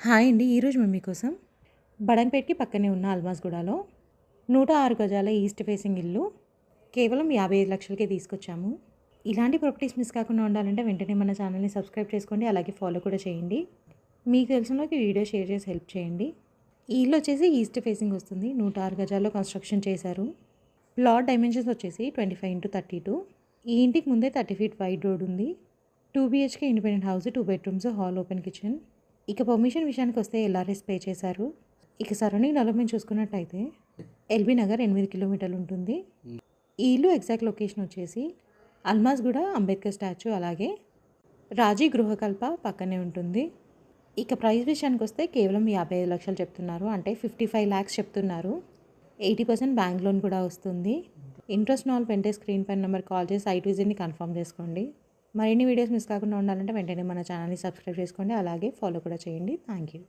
Hi అండి. ఈరోజు మేము మీకోసం బడంపేట్‌కి పక్కనే ఉన్న అల్మాస్‌గూడలో 106 గజాల ఈస్ట్ ఫేసింగ్ ఇల్లు కేవలం 55 లక్షలకే తీసుకొచ్చాము. ఇలాంటి ప్రాపర్టీస్ మిస్ కాకుండా ఉండాలంటే వెంటనే మన ఛానల్‌ని సబ్స్క్రైబ్ చేసుకోండి. అలాగే ఫాలో కూడా చేయండి. మీకు తెలిసిన వాళ్ళకి వీడియో షేర్ చేసి హెల్ప్ చేయండి. ఈ ఇల్లు వచ్చేసి ఈస్ట్ ఫేసింగ్ వస్తుంది. 106 గజాల్లో కన్స్ట్రక్షన్ చేశారు. ప్లాట్ డైమెన్షన్స్ వచ్చేసి 25x32. ఈ ఇంటికి ముందే 30 ఫీట్ వైడ్ రోడ్ ఉంది. 2 BHK independent house, 2 bedrooms, hall, open kitchen. ఇక పర్మిషన్ విషయానికి వస్తే ఎల్ఆర్ఎస్ పే చేశారు. ఇక సరౌండింగ్ డెవలప్మెంట్ చూసుకున్నట్టయితే ఎల్బీ నగర్ 8 కిలోమీటర్లు ఉంటుంది. ఈ ఇల్లు ఎగ్జాక్ట్ లొకేషన్ వచ్చేసి అల్మాస్గూడ, అంబేద్కర్ స్టాచ్యూ, అలాగే రాజీ గృహకల్ప పక్కనే ఉంటుంది. ఇక ప్రైస్ విషయానికి వస్తే కేవలం 55 లక్షలు చెప్తున్నారు. అంటే 55 lakhs చెప్తున్నారు. 80% బ్యాంక్ లోన్ కూడా వస్తుంది. ఇంట్రెస్ట్ నాల్ వెంటనే స్క్రీన్ పైన నెంబర్ కాల్ చేసి సైట్ విజిట్ని కన్ఫర్మ్ చేసుకోండి. మరిన్ని వీడియోస్ మిస్ కాకుండా ఉండాలంటే వెంటనే మన ఛానల్ని సబ్స్క్రైబ్ చేసుకోండి. అలాగే ఫాలో కూడా చేయండి. Thank you.